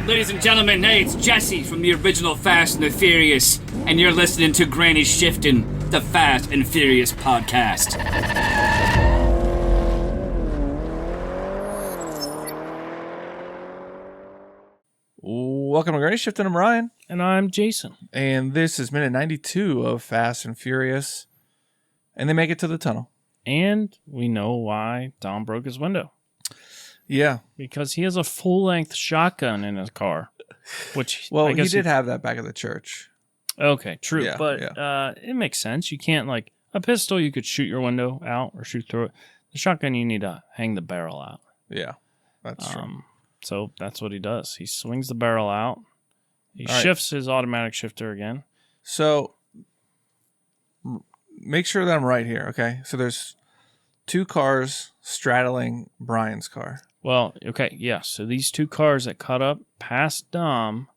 Ladies and gentlemen, hey, it's Jesse from the original Fast and the Furious, and you're listening to Granny Shifting, the Fast and Furious podcast. Welcome to Granny Shifting. I'm Ryan. And I'm Jason. And this is minute 92 of Fast and Furious. And they make it to the tunnel. And we know why Dom broke his window. Yeah. Because he has a full-length shotgun in his car. Which Well, I guess he did have that back at the church. Okay, true. Yeah, but yeah. It makes sense. You can't, like, a pistol, you could shoot your window out or shoot through it. The shotgun, you need to hang the barrel out. Yeah, that's true. So that's what he does. He swings the barrel out. He All right. shifts his automatic shifter again. So, make sure that I'm right here, okay? So there's two cars straddling Brian's car. Well, okay, yeah. So these two cars that cut up past Dom,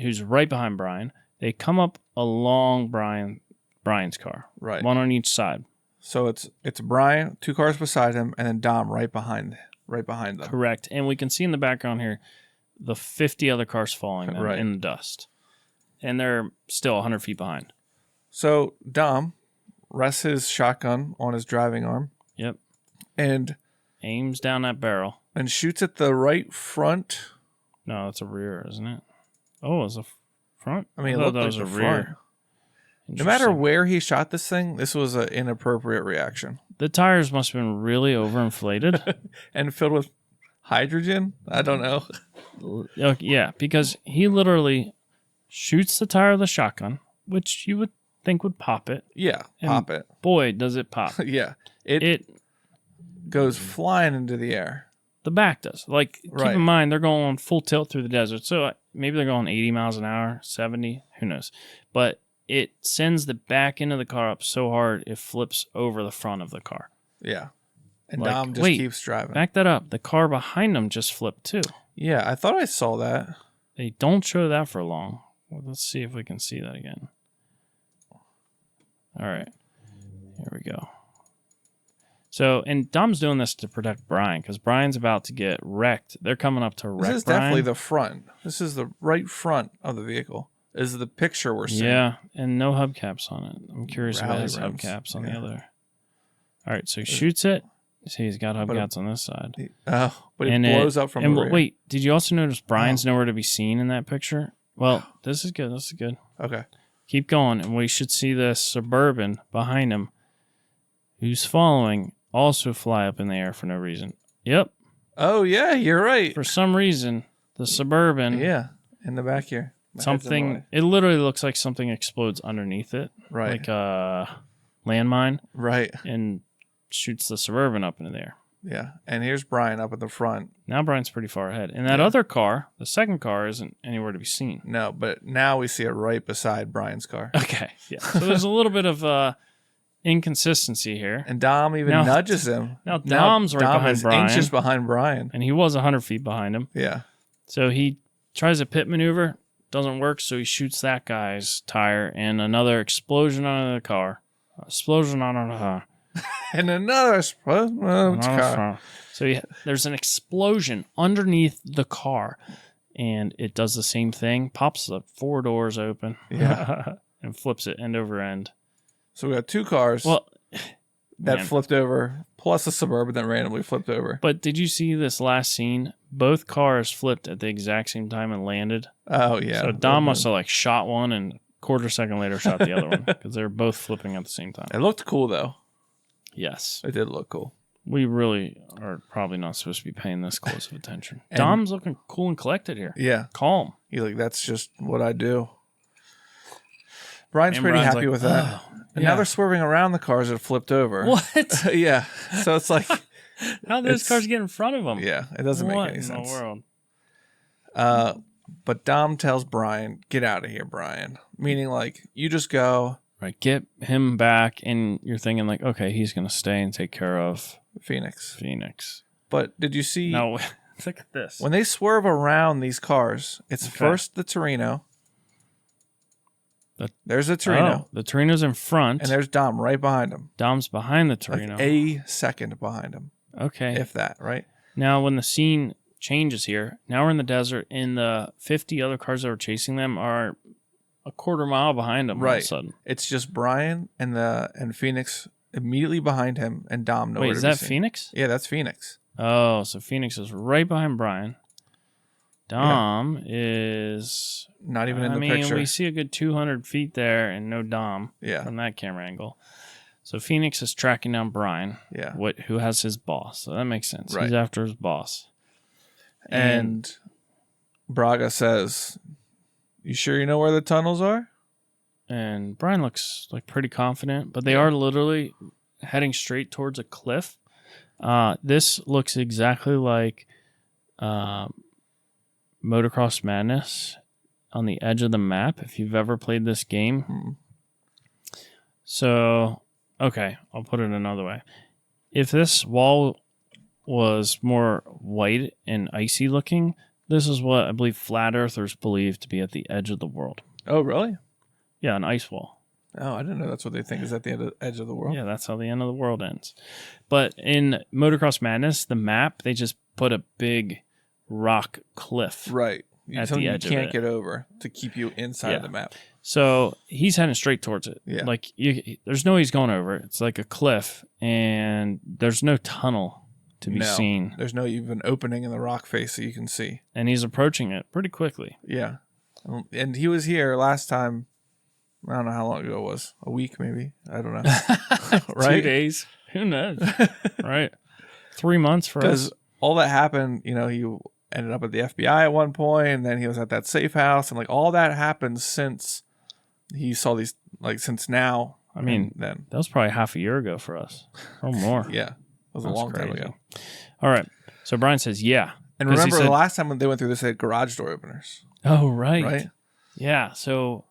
who's right behind Brian, they come up along Brian's car. Right. One on each side. So it's Brian, two cars beside him, and then Dom right behind them. Correct. And we can see in the background here the 50 other cars following them Right. in the dust. And they're still 100 feet behind. So Dom rests his shotgun on his driving arm Yep. and Aims down that barrel. shoots at the right front. No, it's a rear, isn't it? Oh, it's a front? I mean, it thought looked that like was the a front. rear. No matter Interesting. where he shot this thing, this was an inappropriate reaction. The tires must have been really overinflated. And filled with hydrogen? I don't know. Yeah, because he literally shoots the tire of the shotgun, which you would think would pop it. Yeah, And pop it. Boy, does it pop. Yeah. It goes flying into the air. The back does. Like, Right. keep in mind, they're going full tilt through the desert. So maybe they're going 80 miles an hour, 70, who knows. But it sends the back end of the car up so hard, it flips over the front of the car. Yeah. And Like, Dom just wait, keeps driving. Back that up. The car behind them just flipped too. Yeah, I thought I saw that. They don't show that for long. Well, let's see if we can see that again. All right. Here we go. So, and Dom's doing this to protect Brian because Brian's about to get wrecked. They're coming up to wreck This is Brian. definitely the front. This is the right front of the vehicle. This is the picture we're seeing. Yeah, and no hubcaps on it. I'm curious if it Rally has rims. hubcaps on the Yeah. other. All right, so he shoots it. See, he's got hubcaps on this side. But it blows up from the rear. Wait, did you also notice Brian's nowhere to be seen in that picture? Well, this is good. This is good. Okay. Keep going, and we should see the Suburban behind him, who's following, also fly up in the air for no reason. Yep. Oh, yeah, you're right. For some reason, the Suburban, Yeah, in the back here. My head's in the something, way. it literally looks like something explodes underneath it. Right. Like a landmine, Right. and shoots the Suburban up into the air. Yeah. And here's Brian up at the front. Now Brian's pretty far ahead. And that other car, the second car, isn't anywhere to be seen. No, but now we see it right beside Brian's car. Okay, yeah. So there's a little bit of inconsistency here. And Dom even Now- nudges him. now Dom's right Dom behind is Brian. inches behind Brian. And he was 100 feet behind him. Yeah. So he tries a pit maneuver, doesn't work, so he shoots that guy's tire, and another explosion on the car. Explosion on the car. And another car. So there's an explosion underneath the car, and it does the same thing. Pops the four doors open. Yeah. And flips it end over end. So we got two cars Well, that man. flipped over, plus a Suburban that randomly flipped over. But did you see this last scene? Both cars flipped at the exact same time and landed. Oh, yeah. So Dom must have like shot one and quarter second later shot the other one because they were both flipping at the same time. It looked cool, though. Yes. It did look cool. We really are probably not supposed to be paying this close of attention. And- Dom's looking cool and collected here. Yeah. Calm. You're like, that's just what I do. Brian's And pretty Brian's happy like, with that. "Oh, And yeah." now they're swerving around the cars that flipped over. What? Yeah. So it's like, How did those It's- cars get in front of them? yeah, it doesn't what make any in sense. the world? But Dom tells Brian, get out of here, Brian. Meaning, like, you just go, Right. Get him back, and you're thinking like, okay, he's going to stay and take care of Phoenix. Phoenix. But did you see, No, look at this. when they swerve around these cars, it's Okay. first the Torino. The- There's a Torino. Oh, the Torino's in front. And there's Dom right behind him. Dom's behind the Torino. Like a second behind him, Okay. if that, right? Now, when the scene changes here. Now we're in the desert, and the 50 other cars that were chasing them are a quarter mile behind them all of a Right. sudden. It's just Brian and Phoenix immediately behind him, and Dom nowhere Wait, to is be that seen. Phoenix? Yeah, that's Phoenix. Oh, so Phoenix is right behind Brian. Dom is Not even in the I mean, picture. we see a good 200 feet there and no Dom Yeah. from that camera angle. So Phoenix is tracking down Brian, Yeah. who has his boss. So that makes sense. Right. He's after his boss. And Braga says, "You sure you know where the tunnels are?" And Brian looks like pretty confident, but they are literally heading straight towards a cliff. This looks exactly like Motocross Madness on the edge of the map, if you've ever played this game. So, okay, I'll put it another way. If this wall was more white and icy looking, this is what I believe flat earthers believe to be at the edge of the world. Oh, really? Yeah, an ice wall. Oh, I didn't know that's what they think is at the edge of the world. Yeah, that's how the end of the world ends. But in Motocross Madness, the map, they just put a big rock cliff. Right. At Something the edge you of can't it. get over to keep you inside of Yeah. the map. So he's heading straight towards it. Yeah. Like there's no way he's going over it. It's like a cliff, and there's no tunnel to be No. seen. There's no even opening in the rock face that you can see. And he's approaching it pretty quickly. Yeah. And he was here last time. I don't know how long ago it was. A week, maybe. I don't know. 2 Right? days. Who knows? Right. 3 months for us. Because all that happened, he ended up at the FBI at one point, and then he was at that safe house, and like all that happened since he saw these, like since now. I mean, and then that was probably half a year ago for us. Or more. yeah, it was That's a long time crazy. ago. All right. So Brian says, yeah. And 'Cause he remember said- the last time when they went through this, they had garage door openers, Oh, right. right? Yeah. So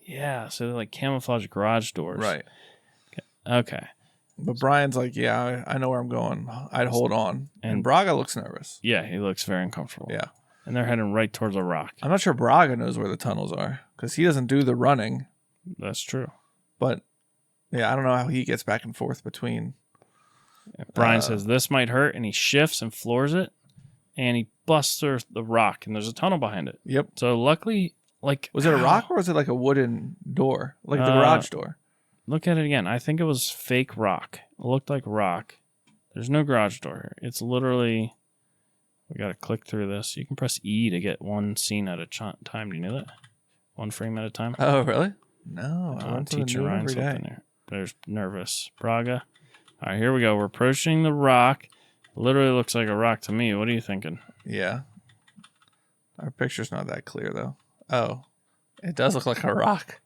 they're like camouflage garage doors. Right. Okay. But Brian's like, yeah, I know where I'm going. I'd hold on. And And- Braga looks nervous. Yeah, he looks very uncomfortable. Yeah. And they're heading right towards a rock. I'm not sure Braga knows where the tunnels are because he doesn't do the running. That's true. But yeah, I don't know how he gets back and forth between. Brian says this might hurt, and he shifts and floors it, and he busts through the rock, and there's a tunnel behind it. Yep. So luckily, like, Was it a ow. rock or was it like a wooden door, like the Uh, garage door? Look at it again. I think it was fake rock. It looked like rock. There's no garage door here. It's literally. We got to click through this. You can press E to get one scene at a time. Do you know that? One frame at a time. Oh, really? No, I learn something Teaching new Ryan every something day. there. There's nervous. Braga. All right, here we go. We're approaching the rock. Literally looks like a rock to me. What are you thinking? Yeah. Our picture's not that clear though. Oh, it does look like a rock.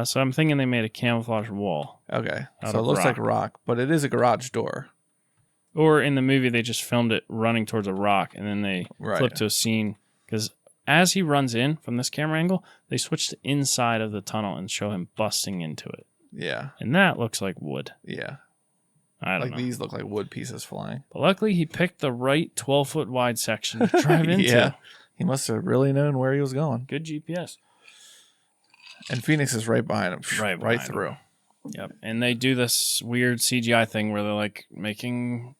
So I'm thinking they made a camouflage wall. Okay, Out so it of looks like a rock. rock, but it is a garage door. Or in the movie, they just filmed it running towards a rock, and then they Right. flip to a scene. Because as he runs in from this camera angle, they switch to inside of the tunnel and show him busting into it. Yeah, And that looks like wood. yeah. I don't Like know. these look like wood pieces flying. But luckily, he picked the right 12-foot wide section to drive into. Yeah. He must have really known where he was going. Good GPS. And Phoenix is right behind him. Right right behind through. Yep. And they do this weird CGI thing where they're like making,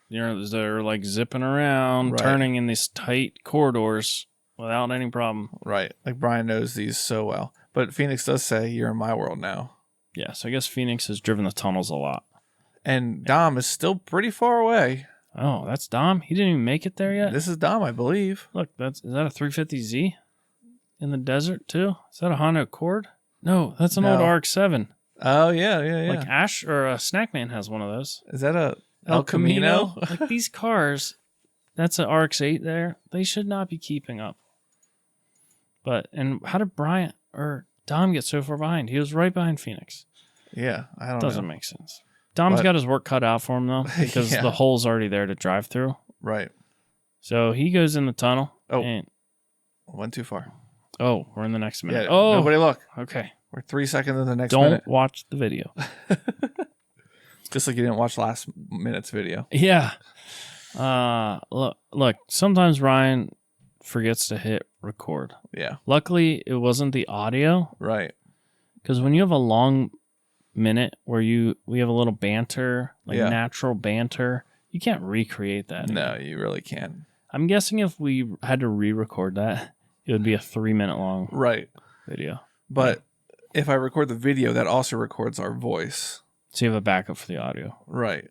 they're like zipping around, Right. turning in these tight corridors without any problem. Right. Like Brian knows these so well. But Phoenix does say, "You're in my world now." Yeah. So I guess Phoenix has driven the tunnels a lot. And Dom is still pretty far away. Oh, that's Dom. He didn't even make it there yet. This is Dom, I believe. Look, is that a 350Z in the desert too? Is that a Honda Accord? No, that's an old No. RX-7. Oh, yeah. Like Ash or Snackman has one of those. Is that a El Camino? Like these cars, that's an RX-8 there. They should not be keeping up. And how did Brian or Dom get so far behind? He was right behind Phoenix. Yeah, I don't Doesn't know. make sense. Dom's But- got his work cut out for him though, because Yeah. the hole's already there to drive through. Right. So he goes in the tunnel. Oh. And, Went too far. we're in the next minute. Yeah. Oh, Nobody look. okay. We're 3 seconds in the next Don't minute. watch the video. Just like you didn't watch last minute's video. Yeah. Look, sometimes Ryan forgets to hit record. Yeah. Luckily, it wasn't the audio, Right. because when you have a long minute where we have a little banter, like Yeah. natural banter, you can't recreate that. No, you really can't. I'm guessing if we had to re-record that, it would be a 3-minute long Right. video. But if I record the video, that also records our voice. So you have a backup for the audio. Right.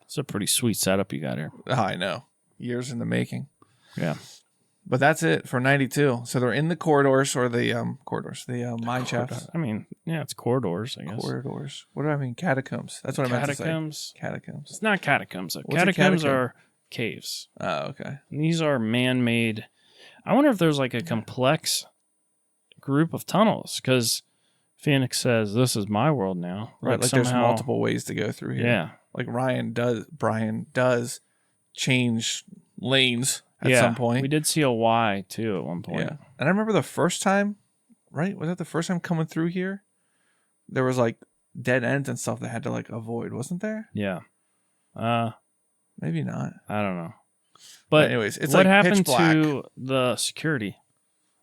It's a pretty sweet setup you got here. I know. Years in the making. Yeah. But that's it for 92. So they're in the corridors or the mine shafts. I mean, yeah, it's corridors, I guess. Corridors. What do I mean? Catacombs. That's what I meant to say. Catacombs. It's not catacombs. What's a Catacombs catacomb? are caves. Oh, okay. And these are man-made. I wonder if there's like a complex group of tunnels, because Phoenix says, "This is my world now." Right. Like there's multiple ways to go through here. Yeah. Like Brian does change lanes at some point. We did see a Y too at one point. Yeah. And I remember the first time, right? Was that the first time coming through here? There was like dead ends and stuff that had to like avoid, wasn't there? Yeah. Maybe not. I don't know. But anyways, it's what like happened pitch black. to the security?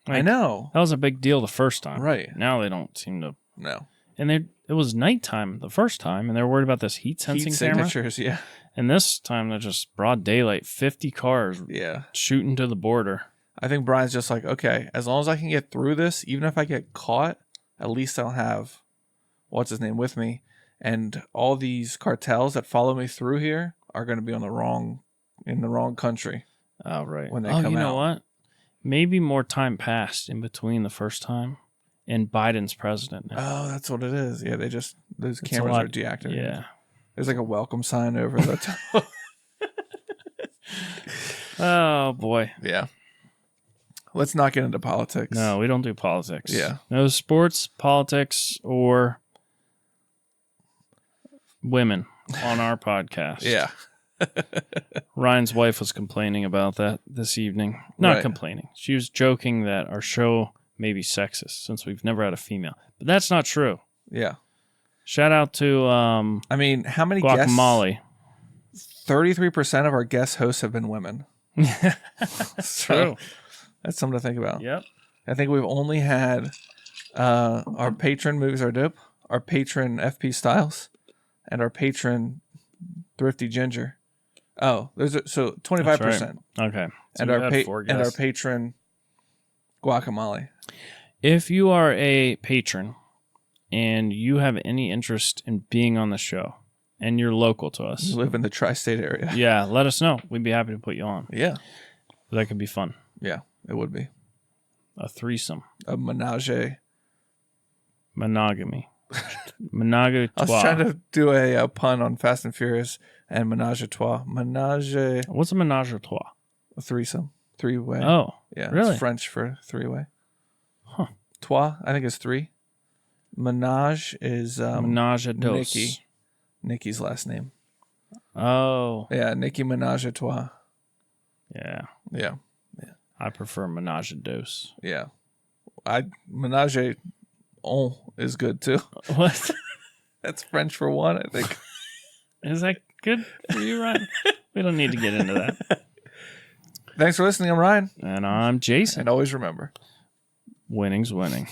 I Like, know. that was a big deal the first time. Right. Now they don't seem to. No. And it was nighttime the first time, and they're worried about this heat sensing Heat camera. signatures, yeah. And this time they're just broad daylight, 50 cars Yeah. shooting to the border. I think Brian's just like, okay, as long as I can get through this, even if I get caught, at least I'll have what's his name with me. And all these cartels that follow me through here are going to be in the wrong country. Oh, right. When they oh, come you know out. what? Maybe more time passed in between the first time and Biden's president now. Oh, that's what it is. Yeah, those It's a cameras lot- are deactivated. Yeah. There's like a welcome sign over the top. Oh, boy. Yeah. Let's not get into politics. No, we don't do politics. Yeah. No sports, politics, or women on our podcast. Yeah. Ryan's wife was complaining about that this evening. Not Right. complaining. She was joking that our show may be sexist since we've never had a female. But that's not true. Yeah. Shout out to I mean, how many guests? Guacamole. 33% of our guest hosts have been women. So, that's something to think about. Yep. I think we've only had our patron Movies Are Dope, our patron FP Styles, and our patron Thrifty Ginger. Oh, so 25%. Okay. So And you our had 4 and our guests. patron Guacamole. If you are a patron and you have any interest in being on the show and you're local to us, You live in the tri-state area. yeah, let us know. We'd be happy to put you on. Yeah. That could be fun. Yeah, it would be. A threesome. A menage. Monogamy. Menage a I was trois. trying to do a pun on Fast and Furious and menage a trois. Menage What's a menage a trois? a threesome. 3-way. Oh, yeah. really? It's French for 3-way. Huh. Trois, I think it's 3. Menage is menage a dos. Nikki's last name. Oh, Yeah, Nicki Minaj a trois. yeah. Yeah. I prefer menage a dos. Yeah. Menage on is good too. What? That's French for one, I think. Is that good for you, Ryan? We don't need to get into that. Thanks for listening. I'm Ryan. And I'm Jason. And always remember, Winning's winning.